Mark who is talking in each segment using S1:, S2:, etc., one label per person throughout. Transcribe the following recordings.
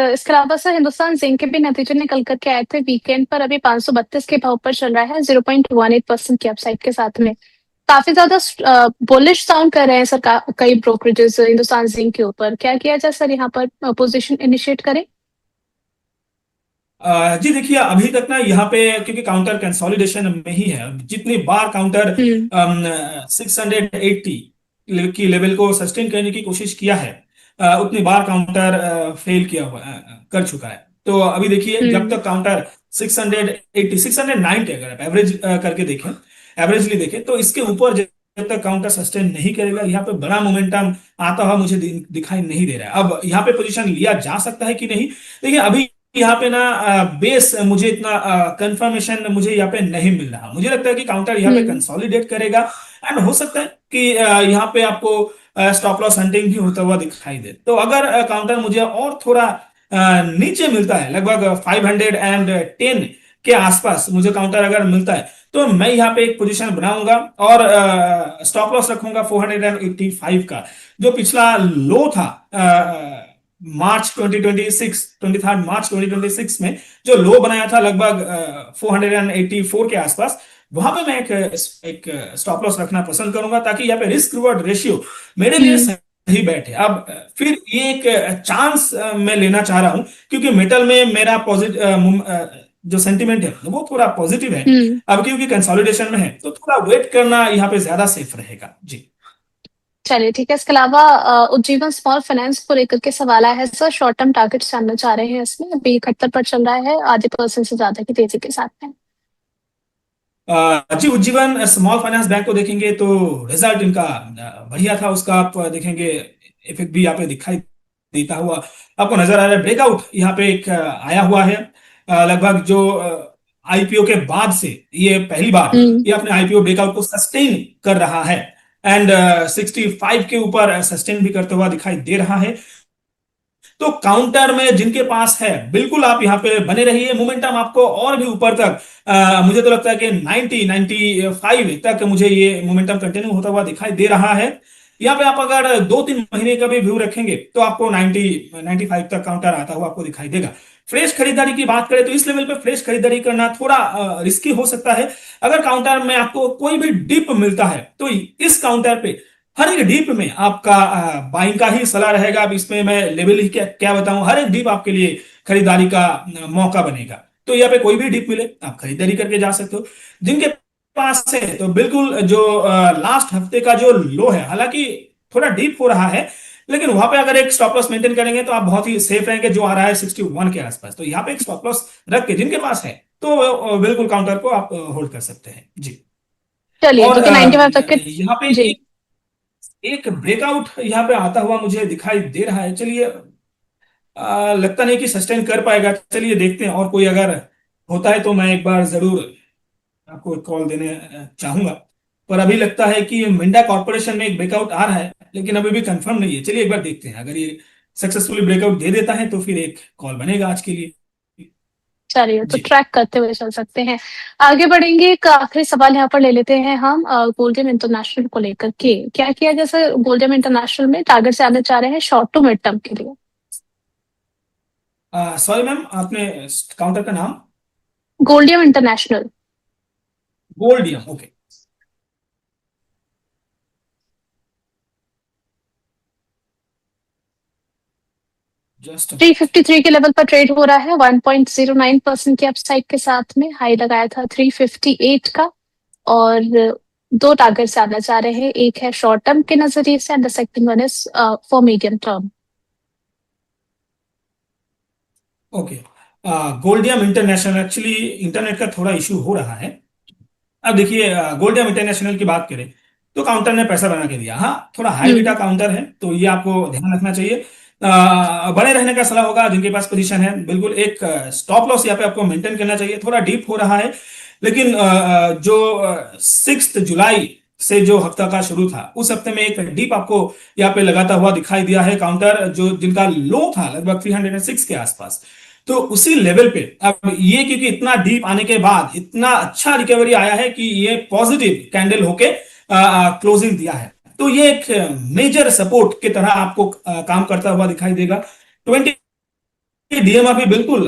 S1: इसके अलावा sir Hindustan zinc के भी नतीजे निकल करके आए थे वीकेंड पर। अभी 532 के भाव पर चल रहा है, 0.18% की अपसाइड के साथ में। काफी ज्यादा बुलिश साउंड कर रहे हैं सर कई ब्रोकरेजेस हिंदुस्तान जिंक के ऊपर। क्या किया जाए सर यहाँ पर, पोजीशन इनिशिएट करें?
S2: जी देखिए, अभी तक ना यहाँ पे क्योंकि काउंटर कंसोलिडेशन में ही है। जितनी बार काउंटर
S1: हम्म।
S2: 680 की लेवल को सस्टेन करने की कोशिश किया है, उतनी बार काउंटर फेल किया हुआ कर चुका है। तो अभी देखिए, जब
S1: हम्म।
S2: तक काउंटर 680 690 अगर आप एवरेज करके देखें, एवरेजली देखें, तो इसके ऊपर जब तक काउंटर सस्टेन नहीं करेगा, यहाँ पे बड़ा मोमेंटम आता हुआ मुझे दिखाई नहीं दे रहा है। अब यहाँ पे पोजीशन लिया जा सकता है कि नहीं, देखिए अभी यहाँ पे ना बेस मुझे इतना कंफर्मेशन मुझे यहाँ पे नहीं मिल रहा। मुझे लगता है कि काउंटर यहाँ पे
S1: हम्म।
S2: कंसोलिडेट करेगा, एंड हो सकता है कि यहाँ पे आपको स्टॉप लॉस हंटिंग भी होता हुआ दिखाई दे। तो अगर काउंटर मुझे और थोड़ा नीचे मिलता है, लगभग 510 के आसपास मुझे काउंटर अगर मिलता है, तो मैं यहाँ पे एक पोजीशन बनाऊंगा और स्टॉप लॉस रखूंगा 485 का, जो पिछला लो था मार्च 2026, 23 मार्च 2026 में जो लो बनाया था लगभग 484 के आसपास। वहां पे मैं एक स्टॉप लॉस रखना पसंद करूंगा, ताकि यहाँ पे रिस्क रिवॉर्ड रेशियो मेरे लिए
S1: हम्म।
S2: सही बैठे। अब फिर ये एक चांस मैं लेना चाह रहा हूं, क्योंकि मेटल में मेरा पॉजिटिव जो सेंटिमेंट है वो थोड़ा पॉजिटिव है।
S1: हम्म।
S2: अब क्योंकि कंसोलिडेशन में है, तो थोड़ा वेट करना यहाँ पे ज्यादा सेफ रहेगा जी।
S1: चलिए ठीक है। इसके अलावा उज्जीवन स्मॉल फाइनेंस को लेकर के सवाल आया है सर। शॉर्ट टर्म टारगेट जानना चाह रहे हैं इसमें। अभी 71 पर चल रहा है, आधे % से ज्यादा की तेजी के साथ में।
S2: जी, उज्जीवन स्मॉल फाइनेंस बैंक को देखेंगे तो रिजल्ट इनका बढ़िया था। उसका आप देखेंगे इफेक्ट भी यहाँ पे दिखाई देता हुआ आपको नजर आ रहा है। ब्रेकआउट यहाँ पे एक आया हुआ है, लगभग जो आईपीओ के बाद से ये पहली बार
S1: हम्म।
S2: ये अपने आईपीओ ब्रेकआउट को सस्टेन कर रहा है, एंड 65 के ऊपर सस्टेन भी करते हुआ दिखाई दे रहा है। तो काउंटर में जिनके पास है, बिल्कुल आप यहाँ पे बने रहिए। मोमेंटम आपको और भी ऊपर तक, मुझे तो लगता है कि 95 तक मुझे ये मोमेंटम कंटिन्यू होता हुआ दिखाई दे रहा है। यहाँ पे आप अगर 2-3 महीने का भी व्यू रखेंगे, तो आपको 95 तक काउंटर आता हुआ आपको दिखाई देगा। फ्रेश खरीदारी की बात करें तो इस लेवल पे फ्रेश खरीदारी करना थोड़ा रिस्की हो सकता है। अगर काउंटर में आपको कोई भी डिप मिलता है, तो इस काउंटर पे हर एक डीप में आपका बाइंग का ही सलाह रहेगा। अब इसमें मैं लेवल ही क्या क्या बताऊं, हर एक डीप आपके लिए खरीदारी का मौका बनेगा। तो यहाँ पे कोई भी डीप मिले, आप खरीदारी करके जा सकते हो। जिनके पास है तो बिल्कुल जो लास्ट हफ्ते का जो लो है, हालांकि थोड़ा डीप हो रहा है, लेकिन वहां पे अगर एक स्टॉप लॉस मेंटेन करेंगे तो आप बहुत ही सेफ रहेंगे, जो आ रहा है 61 के आसपास। तो यहाँ पे एक स्टॉप लॉस रख के जिनके पास है, तो बिल्कुल काउंटर को आप होल्ड कर सकते हैं जी।
S1: चलिए
S2: और
S1: ठीक है, 95 तक के।
S2: यहाँ पे
S1: जी।
S2: एक ब्रेकआउट यहाँ पे आता हुआ मुझे दिखाई दे रहा है। चलिए, लगता नहीं कि सस्टेन कर पाएगा। चलिए देखते हैं, और कोई अगर होता है तो मैं एक बार जरूर आपको एक कॉल देने चाहूंगा। पर अभी लगता है कि मिंडा कॉर्पोरेशन में एक ब्रेकआउट आ रहा है, लेकिन अभी भी कंफर्म नहीं है। चलिए एक बार देखते हैं, अगर ये सक्सेसफुली ब्रेकआउट दे देता है तो फिर एक कॉल बनेगा आज के लिए
S1: चलिए तो
S2: जी।
S1: ट्रैक करते हुए चल सकते हैं। आगे बढ़ेंगे। एक आखिरी सवाल यहाँ पर ले लेते हैं हम, गोल्डियम इंटरनेशनल को लेकर के। क्या किया जैसे गोल्डियम इंटरनेशनल में टारगेट से आने चाह रहे हैं शॉर्ट टू मिड टर्म के लिए?
S2: सॉरी मैम, आपने काउंटर का नाम?
S1: Goldiam international.
S2: Goldiam, okay. Just
S1: 353 के लेवल पर ट्रेड हो रहा है, 1.09% की अपसाइड के साथ में। हाई लगाया था 358 का। और दो टारगेट से आना चाह रहे हैं, एक है शॉर्ट टर्म के नजरिए से and the second one is for medium term.
S2: Okay. Goldiam international, actually internet का थोड़ा इशू हो रहा है। अब देखिए, गोल्डियम इंटरनेशनल की बात करें तो काउंटर ने पैसा बना के दिया। हाँ, थोड़ा हाई बीटा
S1: हम्म।
S2: काउंटर है, तो ये आपको ध्यान रखना चाहिए। बने रहने का सलाह होगा जिनके पास पोजीशन है। बिल्कुल एक स्टॉप लॉस यहाँ पे आपको मेंटेन करना चाहिए। थोड़ा डीप हो रहा है, लेकिन जो 6 जुलाई से जो हफ्ता का शुरू था, उस हफ्ते में एक डीप आपको यहाँ पे लगाता हुआ दिखाई दिया है। काउंटर जो जिनका लो था लगभग 306 के आसपास, तो उसी लेवल पे अब ये, क्योंकि इतना डीप आने के बाद इतना अच्छा रिकवरी आया है कि ये पॉजिटिव कैंडल होके क्लोजिंग दिया है। तो ये एक मेजर सपोर्ट की तरह आपको काम करता हुआ दिखाई देगा। 20 डीएमआर भी बिल्कुल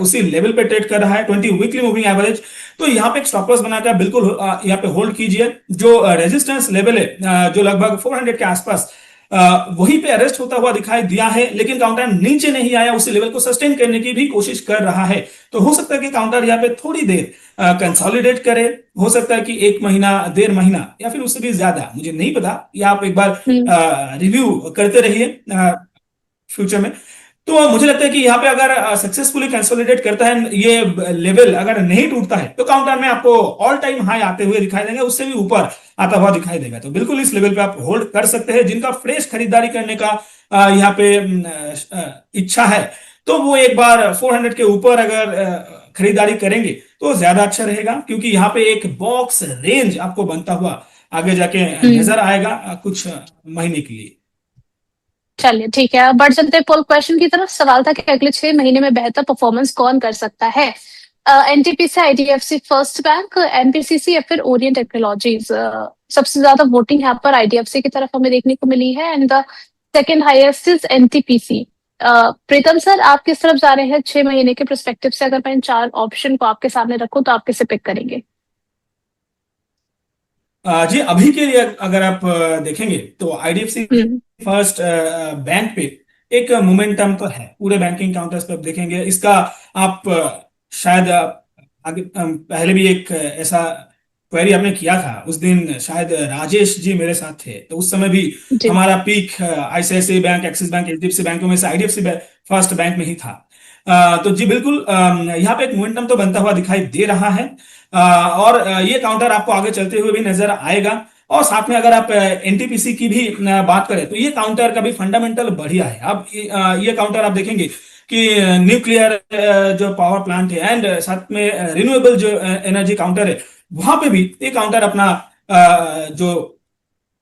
S2: उसी लेवल पे ट्रेड कर रहा है 20 वीकली मूविंग एवरेज। तो यहाँ पे एक स्टॉप लॉस बनाकर बिल्कुल यहाँ पे होल्ड कीजिए। जो रेजिस्टेंस लेवल है जो लगभग 400 के आसपास वहीं पे अरेस्ट होता हुआ दिखाई दिया है, लेकिन काउंटर नीचे नहीं आया, उसी लेवल को सस्टेन करने की भी कोशिश कर रहा है। तो हो सकता है कि काउंटर यहाँ पे थोड़ी देर कंसोलिडेट करे। हो सकता है कि 1 महीना 1.5 महीना या फिर उससे भी ज्यादा, मुझे नहीं पता, या आप एक बार रिव्यू करते रहिए फ्यूचर में। तो मुझे लगता है कि यहाँ पे अगर सक्सेसफुली कंसोलिडेट करता है, ये लेवल अगर नहीं टूटता है, तो काउंटर में आपको ऑल टाइम हाई आते हुए दिखाई देंगे, उससे भी ऊपर आता हुआ दिखाई देगा। तो बिल्कुल इस लेवल पे आप होल्ड कर सकते हैं। जिनका फ्रेश खरीदारी करने का यहाँ पे इच्छा है, तो वो एक बार 400 के ऊपर अगर खरीदारी करेंगे तो ज्यादा अच्छा रहेगा, क्योंकि यहाँ पे एक बॉक्स रेंज आपको बनता हुआ आगे जाके नजर आएगा कुछ महीने के लिए।
S1: चलिए ठीक है, अब बढ़ चलते हैं पोल क्वेश्चन की तरफ। सवाल था कि अगले 6 महीने में बेहतर परफॉर्मेंस कौन कर सकता है, NTPC, IDFC first bank, MPCC या फिर ओरिएंट टेक्नोलॉजीज। सबसे ज्यादा वोटिंग यहाँ पर आईडीएफसी की तरफ हमें देखने को मिली है, and the second highest is NTPC. Pritam sir, आप किस तरफ जा रहे हैं 6 महीने के परस्पेक्टिव से? अगर मैं इन 4 ऑप्शन को आपके सामने रखूं तो आप किसे पिक करेंगे?
S2: जी अभी के लिए अगर आप देखेंगे तो आईडीएफसी फर्स्ट बैंक पे एक मोमेंटम तो है। पूरे बैंकिंग काउंटर्स पे आप देखेंगे इसका। आप शायद आगे पहले भी एक ऐसा क्वेरी आपने किया था, उस दिन शायद राजेश जी मेरे साथ थे, तो उस समय भी
S1: जी।
S2: हमारा peak ICICI bank, axis bank, HDFC बैंकों में से आईडीएफसी फर्स्ट बैंक में ही था। तो जी बिल्कुल यहाँ पे एक मोमेंटम तो बनता हुआ दिखाई दे रहा है। और ये काउंटर आपको आगे चलते हुए भी नजर आएगा। और साथ में अगर आप एनटीपीसी की भी बात करें, तो ये काउंटर का भी फंडामेंटल बढ़िया है। अब ये काउंटर आप देखेंगे कि न्यूक्लियर जो पावर प्लांट है एंड साथ में रिन्यूएबल जो एनर्जी काउंटर है, वहां पे भी ये काउंटर अपना जो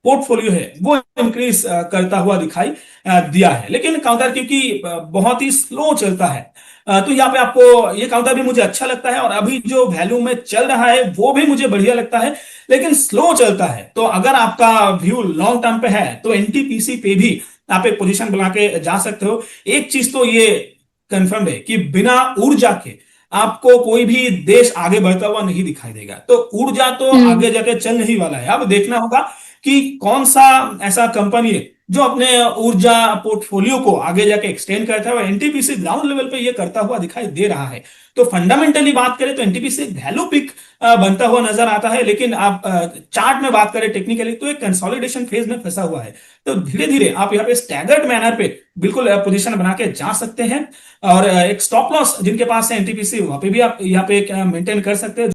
S2: पोर्टफोलियो है वो इंक्रीज करता हुआ दिखाई दिया है। लेकिन काउंटर क्योंकि बहुत ही स्लो चलता है, तो यहाँ पे आपको ये काउंटर भी मुझे अच्छा लगता है, और अभी जो वैल्यू में चल रहा है वो भी मुझे बढ़िया लगता है, लेकिन स्लो चलता है। तो अगर आपका व्यू लॉन्ग टर्म पे है तो एनटीपीसी पे भी आप एक पोजीशन बना के जा सकते हो। एक चीज तो ये कंफर्म है कि बिना ऊर्जा के आपको कोई भी देश आगे बढ़ता हुआ नहीं दिखाई देगा। तो ऊर्जा तो आगे जाके चल नहीं वाला है। अब देखना होगा कि कौन सा ऐसा कंपनी है जो अपने ऊर्जा पोर्टफोलियो को आगे जाके एक्सटेंड करता है, और एनटीपीसी ग्राउंड लेवल पे ये करता हुआ दिखाई दे रहा है। तो फंडामेंटली बात करें तो एनटीपीसी वैल्यू पिक बनता हुआ नजर आता है, लेकिन आप चार्ट में बात करें टेक्निकली तो एक कंसोलिडेशन फेज में फंसा हुआ है। तो धीरे धीरे आप यहाँ पे स्टैगर्ड मैनर पे बिल्कुल पोजीशन बना के जा सकते हैं, और एक स्टॉप लॉस जिनके पास है एनटीपीसी, वहां पे भी आप यहाँ पे मेंटेन कर सकते हैं।